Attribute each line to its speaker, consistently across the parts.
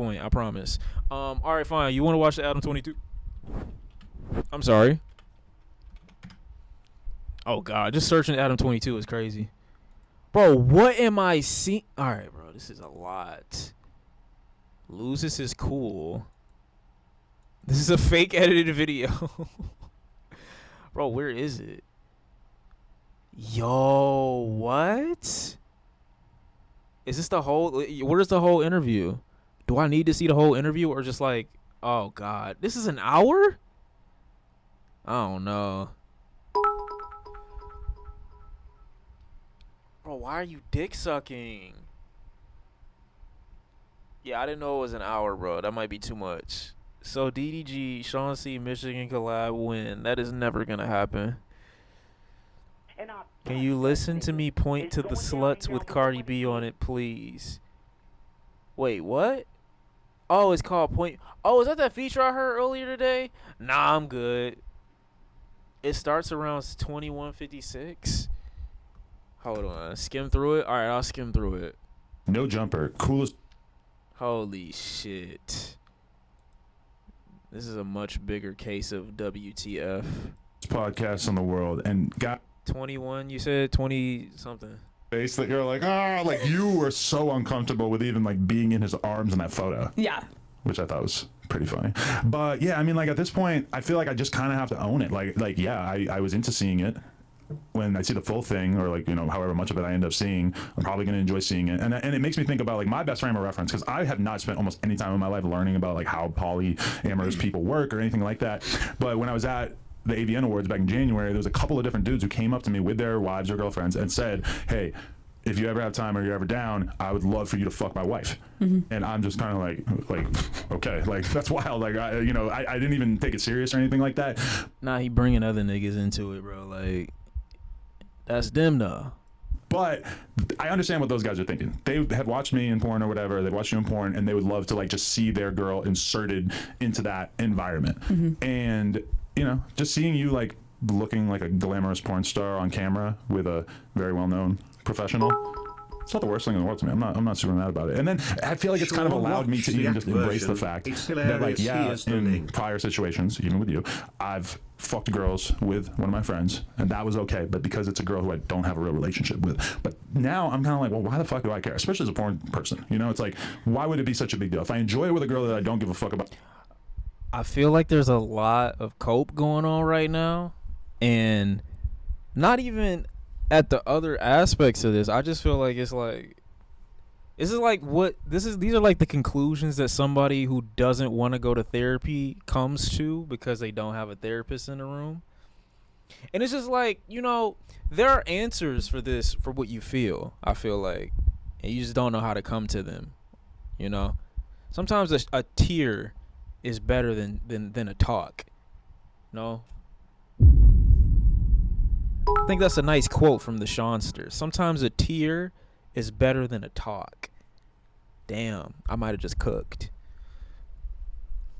Speaker 1: point. I promise. All right, fine. You want to watch the Adam22? I'm sorry. Oh God, just searching Adam22 is crazy, bro. What am I seeing? All right, bro. This is a lot. Loses his cool. This is a fake edited video. Bro, where is it? Yo, what? Is this the whole? Where's the whole interview? Do I need to see the whole interview or just like, oh God, this is an hour? I don't know. Bro, why are you dick sucking? Yeah, I didn't know it was an hour, bro. That might be too much. So DDG, Shawn C, Michigan collab win. That is never gonna happen. Can you listen to me point to the sluts with Cardi B on it, please? Wait, what? Oh, it's called Point. Oh, is that feature I heard earlier today? Nah, I'm good. It starts around 21:56. Hold on, skim through it. All right, I'll skim through it.
Speaker 2: No jumper, coolest.
Speaker 1: Holy shit. This is a much bigger case of WTF.
Speaker 2: Podcast in the world, and got
Speaker 1: 21. You said 20 something.
Speaker 2: face that you're like, like you were so uncomfortable with even like being in his arms in that photo.
Speaker 3: Yeah.
Speaker 2: Which I thought was pretty funny. But yeah, I mean, like at this point, I feel like I just kind of have to own it. Like yeah, I was into seeing it. When I see the full thing, or like, you know, however much of it I end up seeing, I'm probably going to enjoy seeing it. And it makes me think about like my best frame of reference, because I have not spent almost any time in my life learning about like how polyamorous people work or anything like that. But when I was at the AVN Awards back in January, there was a couple of different dudes who came up to me with their wives or girlfriends and said, hey, if you ever have time or you're ever down, I would love for you to fuck my wife. And I'm just kind of like, okay, like that's wild. Like, I didn't even take it serious or anything like that.
Speaker 1: Nah, he bringing other niggas into it, bro. Like, that's them though.
Speaker 2: But I understand what those guys are thinking. They have watched me in porn or whatever. They've watched you in porn, and they would love to like just see their girl inserted into that environment. And you know, just seeing you like looking like a glamorous porn star on camera with a very well-known professional. It's not the worst thing in the world to me. I'm not super mad about it. And then I feel like it's kind of allowed me to even just embrace the fact that, like, yeah, in prior situations, even with you, I've fucked girls with one of my friends, and that was okay. But because it's a girl who I don't have a real relationship with, but now I'm kind of like, well, why the fuck do I care? Especially as a porn person, you know, it's like, why would it be such a big deal if I enjoy it with a girl that I don't give a fuck about?
Speaker 1: I feel like there's a lot of cope going on right now, and not even at the other aspects of this. I just feel like these are like the conclusions that somebody who doesn't want to go to therapy comes to because they don't have a therapist in the room. And it's just like, you know, there are answers for this, for what you feel, I feel like, and you just don't know how to come to them. You know, sometimes a tear is better than a talk. No. I think that's a nice quote from the Shawnster. Sometimes a tear is better than a talk. Damn, I might have just cooked.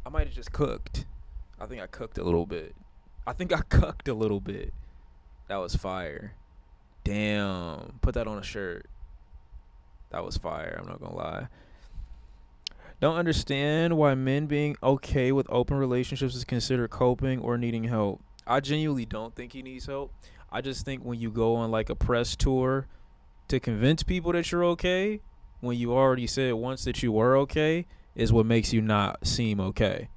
Speaker 1: I think I cooked a little bit. That was fire. Damn, put that on a shirt. That was fire, I'm not gonna lie. Don't understand why men being okay with open relationships is considered coping or needing help. I genuinely don't think he needs help. I just think when you go on like a press tour to convince people that you're okay, when you already said once that you were okay, is what makes you not seem okay.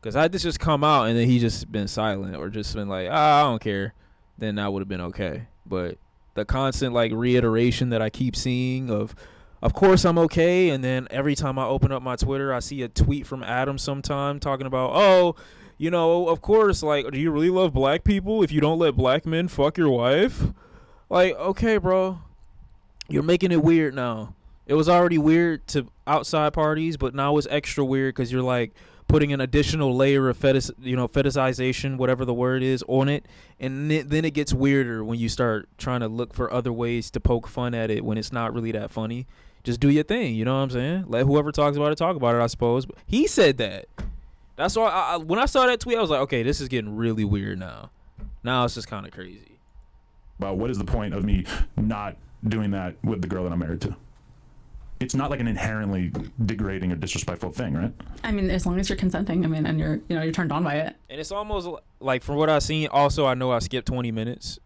Speaker 1: Because had this just come out and then he just been silent or just been like, I don't care, then that would have been okay. But the constant like reiteration that I keep seeing of course I'm okay, and then every time I open up my Twitter, I see a tweet from Adam sometime talking about, oh, you know, of course, like, do you really love black people if you don't let black men fuck your wife? Like, okay, bro, you're making it weird now. It was already weird to outside parties, but now it's extra weird because you're like putting an additional layer of fetishization, whatever the word is, on it, and then it gets weirder when you start trying to look for other ways to poke fun at it when it's not really that funny. Just do your thing, you know what I'm saying? Let whoever talks about it talk about it, I suppose. But he said that. That's why when I saw that tweet, I was like, okay, this is getting really weird now. Now it's just kind of crazy.
Speaker 2: But what is the point of me not doing that with the girl that I'm married to? it's not like an inherently degrading or disrespectful thing, right?
Speaker 3: I mean, as long as you're consenting, I mean, and you're turned on by it.
Speaker 1: And it's almost like, from what I've seen, also, I know I skipped 20 minutes.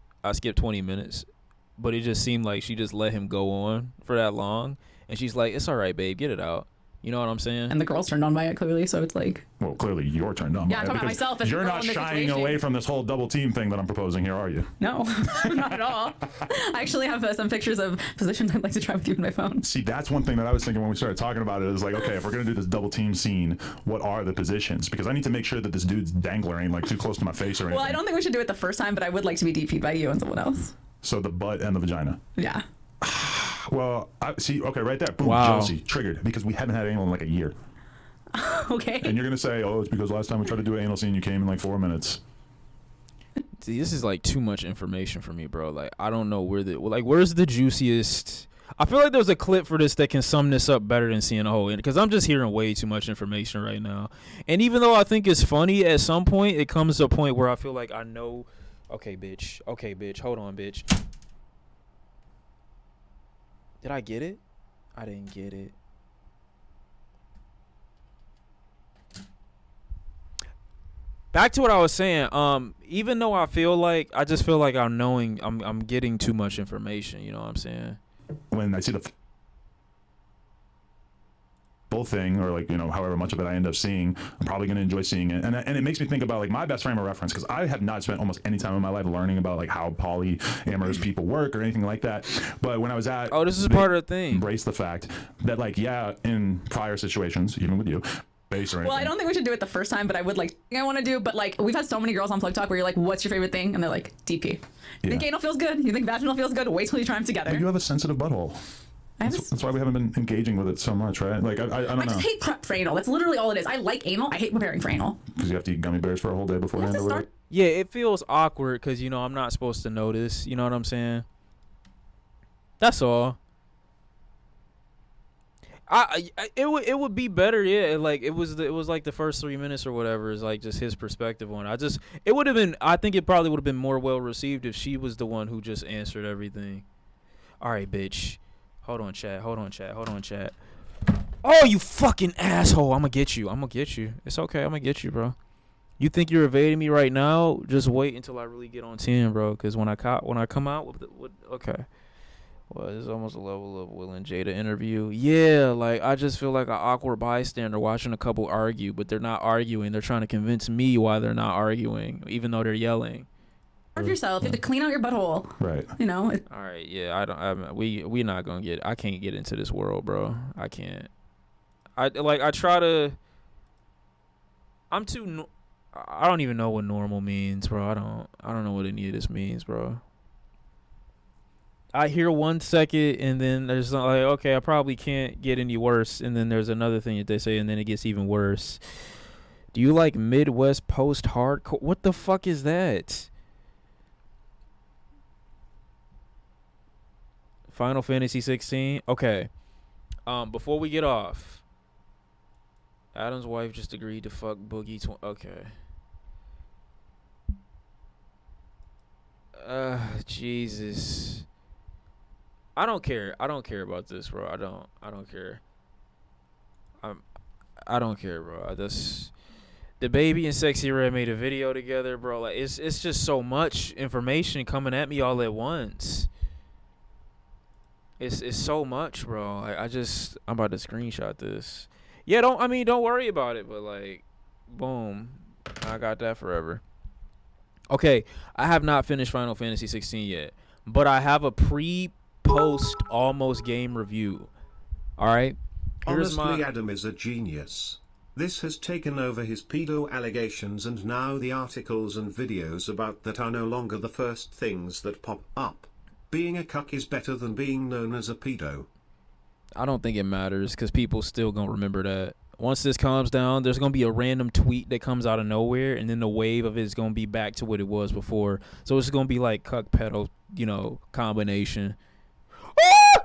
Speaker 1: But it just seemed like she just let him go on for that long. And she's like, it's all right, babe, get it out. You know what I'm saying?
Speaker 3: And the girl's turned on by it, clearly, so it's like...
Speaker 2: Well, clearly you're turned on
Speaker 3: Yeah,
Speaker 2: by
Speaker 3: I'm
Speaker 2: it
Speaker 3: talking about
Speaker 2: because
Speaker 3: myself as
Speaker 2: you're
Speaker 3: the girl
Speaker 2: not
Speaker 3: in this
Speaker 2: shying
Speaker 3: situation.
Speaker 2: away from this whole double team thing that I'm proposing here, are you?
Speaker 3: No, not at all. I actually have some pictures of positions I'd like to try with you on my phone.
Speaker 2: See, that's one thing that I was thinking when we started talking about it. Is like, okay, if we're gonna do this double team scene, what are the positions? Because I need to make sure that this dude's dangler ain't like too close to my face or anything.
Speaker 3: Well, I don't think we should do it the first time, but I would like to be DP'd by you and someone else.
Speaker 2: So the butt and the vagina.
Speaker 3: Yeah.
Speaker 2: Well, I see. Okay, right there. Boom.
Speaker 1: Wow.
Speaker 2: Jealousy triggered because we haven't had anal in like a year.
Speaker 3: Okay.
Speaker 2: And you're gonna say, oh, it's because last time we tried to do an anal scene, you came in like 4 minutes.
Speaker 1: See, this is like too much information for me, bro. Like, I don't know where's the juiciest. I feel like there's a clip for this that can sum this up better than seeing the whole, because I'm just hearing way too much information right now. And even though I think it's funny, at some point it comes to a point where I feel like I know. Okay, bitch. Hold on, bitch. Did I get it? I didn't get it. Back to what I was saying. Even though I just feel like I'm getting too much information. You know what I'm saying?
Speaker 2: When I see the full thing, or like, you know, however much of it I end up seeing, I'm probably going to enjoy seeing it. And it makes me think about like my best frame of reference, because I have not spent almost any time in my life learning about like how polyamorous people work or anything like that. But when I was at,
Speaker 1: this is part of the thing.
Speaker 2: Embrace the fact that, like, yeah, in prior situations, even with you,
Speaker 3: well, I don't think we should do it the first time, but I would like. I want to do, but like we've had so many girls on Plug Talk where you're like, "What's your favorite thing?" and they're like, "DP." You think anal feels good? You think vaginal feels good? Wait till you try them together.
Speaker 2: But you have a sensitive butthole. That's why we haven't been engaging with it so much, right? Like, I don't know.
Speaker 3: I just hate prep for anal. That's literally all it is. I like anal. I hate preparing for anal.
Speaker 2: Because you have to eat gummy bears for a whole day beforehand. Or whatever.
Speaker 1: Yeah, it feels awkward because, you know, I'm not supposed to know this. You know what I'm saying? That's all. It would be better, yeah. Like it was like the first 3 minutes or whatever is like just his perspective on it. It would have been. I think it probably would have been more well received if she was the one who just answered everything. All right, bitch. Hold on, chat. Oh, you fucking asshole! I'm gonna get you. It's okay. I'm gonna get you, bro. You think you're evading me right now? Just wait until I really get on 10, bro. Because when I come out with okay. Well, it's almost a level of Will and Jada interview. Yeah, like I just feel like an awkward bystander watching a couple argue, but they're not arguing. They're trying to convince me why they're not arguing, even though they're yelling.
Speaker 3: Of yourself, you have to clean out your butthole.
Speaker 2: Right.
Speaker 3: You know.
Speaker 1: All right. Yeah. We not gonna get. I can't get into this world, bro. I can't. I try to. I'm too. I don't even know what normal means, bro. I don't know what any of this means, bro. I hear 1 second, and then there's like, okay, I probably can't get any worse, and then there's another thing that they say, and then it gets even worse. Do you like Midwest post-hardcore? What the fuck is that? Final Fantasy 16? Okay. Before we get off, Adam's wife just agreed to fuck Boogie. Okay. Jesus. I don't care about this, bro. I don't care. I don't care, bro. The Baby and Sexy Red made a video together, bro. Like it's just so much information coming at me all at once. It's so much, bro. Like I'm about to screenshot this. Yeah, don't worry about it, but like, boom, I got that forever. Okay, I have not finished Final Fantasy 16 yet, but I have a post almost game review. All right.
Speaker 4: Honestly, Adam is a genius. This has taken over his pedo allegations, and now the articles and videos about that are no longer the first things that pop up. Being a cuck is better than being known as a pedo.
Speaker 1: I don't think it matters because people still gonna remember that. Once this calms down, there's gonna be a random tweet that comes out of nowhere, and then the wave of it is gonna be back to what it was before. So it's gonna be like cuck pedo, combination. Ah!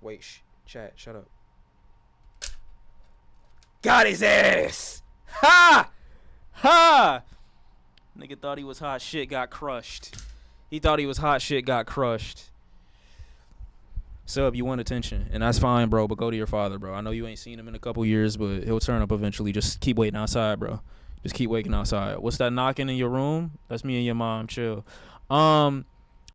Speaker 1: Wait, chat, shut up. Got his ass! Ha! Ha! Nigga thought he was hot shit, got crushed. He thought he was hot shit, got crushed. Sub, you want attention, and that's fine, bro. But go to your father, bro. I know you ain't seen him in a couple years, but he'll turn up eventually. Just keep waiting outside, bro. Just keep waiting outside. What's that knocking in your room? That's me and your mom. Chill.